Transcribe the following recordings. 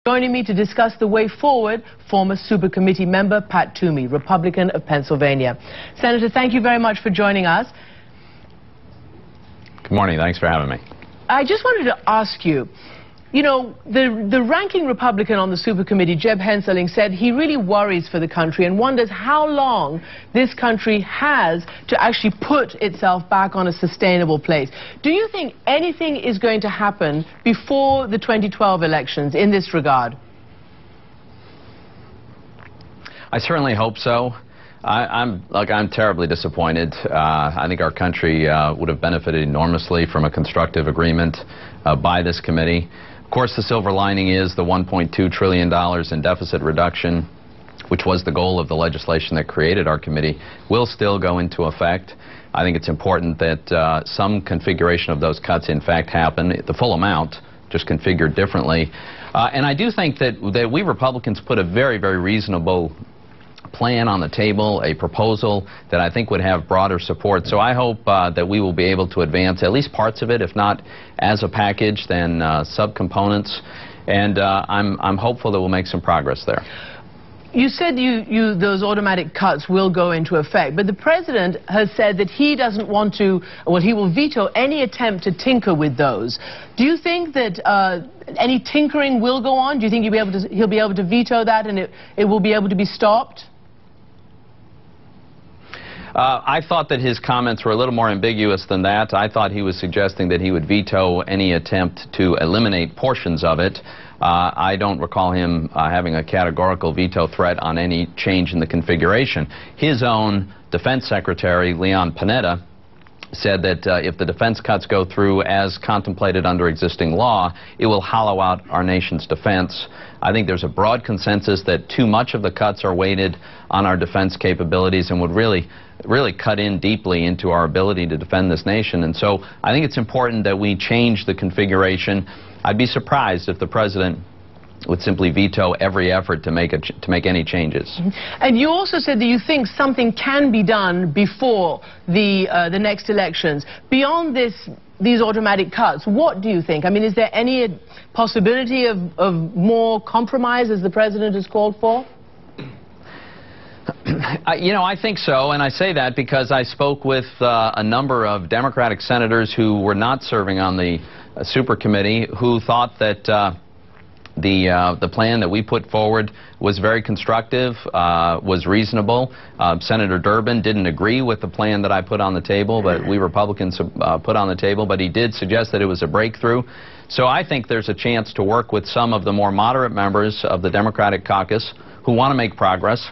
Joining me to discuss the way forward, former Super Committee member Pat Toomey, Republican of Pennsylvania. Senator, thank you very much for joining us. Good morning. Thanks for having me. I just wanted to ask you, the ranking Republican on the Super Committee, Jeb Hensarling, said he really worries for the country and wonders how long this country has to actually put itself back on a sustainable place. Do you think anything is going to happen before the 2012 elections in this regard? I certainly hope so. I'm terribly disappointed. I think our country would have benefited enormously from a constructive agreement by this committee. Of course, the silver lining is the $1.2 trillion in deficit reduction, which was the goal of the legislation that created our committee, will still go into effect. I think it's important that some configuration of those cuts in fact happen, the full amount, just configured differently. And I do think that we Republicans put a very, very reasonable plan on the table, a proposal that I think would have broader support. So I hope that we will be able to advance at least parts of it, if not as a package, then subcomponents. And I'm hopeful that we'll make some progress there. You said those automatic cuts will go into effect, but the president has said that he doesn't want to, well, he will veto any attempt to tinker with those. Do you think that any tinkering will go on? Do you think he'll be able to veto that and it will be able to be stopped? I thought that his comments were a little more ambiguous than that. I thought he was suggesting that he would veto any attempt to eliminate portions of it. I don't recall him having a categorical veto threat on any change in the configuration. His own defense secretary, Leon Panetta, said that if the defense cuts go through as contemplated under existing law, it will hollow out our nation's defense. I think there's a broad consensus that too much of the cuts are weighted on our defense capabilities and would really cut in deeply into our ability to defend this nation. And so I think it's important that we change the configuration. I'd be surprised if the president would simply veto every effort to make any changes. And you also said that you think something can be done before the next elections. Beyond these automatic cuts, what do you think? I mean, is there any possibility of more compromise, as the president has called for? I think so, and I say that because I spoke with a number of Democratic senators who were not serving on the Super Committee, who thought that the plan that we put forward was very constructive, was reasonable. Senator Durbin didn't agree with the plan that I put on the table, but we Republicans put on the table, but he did suggest that it was a breakthrough. So I think there's a chance to work with some of the more moderate members of the Democratic caucus who want to make progress,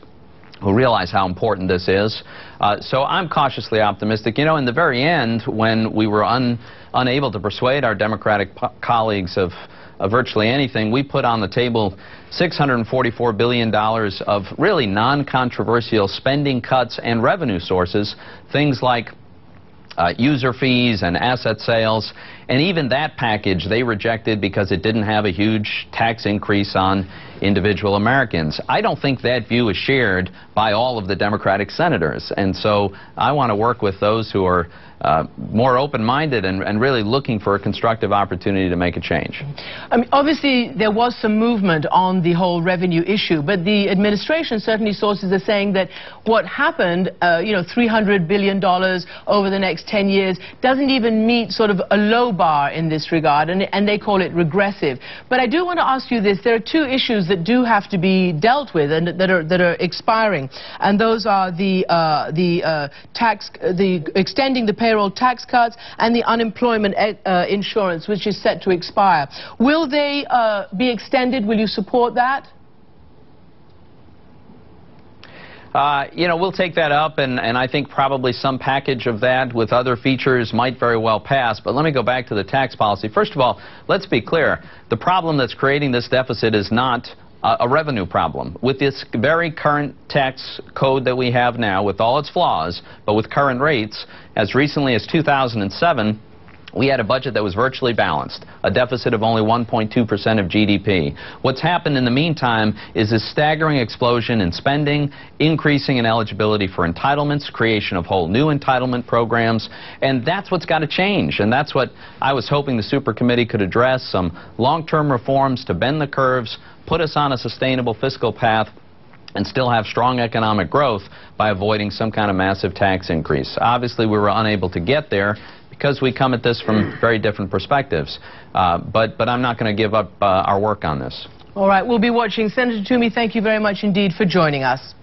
who realize how important this is. So I'm cautiously optimistic. In the very end, when we were unable to persuade our Democratic colleagues of virtually anything, we put on the table $644 billion of really non-controversial spending cuts and revenue sources, things like user fees and asset sales, and even that package they rejected because it didn't have a huge tax increase on individual Americans. I don't think that view is shared by all of the Democratic senators, and so I want to work with those who are more open-minded and really looking for a constructive opportunity to make a change. I mean, obviously there was some movement on the whole revenue issue, but the administration, certainly sources are saying that what happened, $300 billion over the next 10 years doesn't even meet sort of a low bar in this regard, and they call it regressive. But I do want to ask you this. There are two issues that do have to be dealt with and that are expiring, and those are the extending the payroll tax cuts and the unemployment insurance, which is set to expire. Will they be extended? Will you support that? We'll take that up, and I think probably some package of that with other features might very well pass. But let me go back to the tax policy. First of all, let's be clear. The problem that's creating this deficit is not a revenue problem. With this very current tax code that we have now, with all its flaws, but with current rates, as recently as 2007, we had a budget that was virtually balanced, a deficit of only 1.2% of GDP. What's happened in the meantime is a staggering explosion in spending, increasing in eligibility for entitlements, creation of whole new entitlement programs, and that's what's got to change. And that's what I was hoping the super committee could address, some long-term reforms to bend the curves, put us on a sustainable fiscal path, and still have strong economic growth by avoiding some kind of massive tax increase. Obviously, we were unable to get there because we come at this from very different perspectives. But I'm not going to give up our work on this. All right, we'll be watching. Senator Toomey, thank you very much indeed for joining us.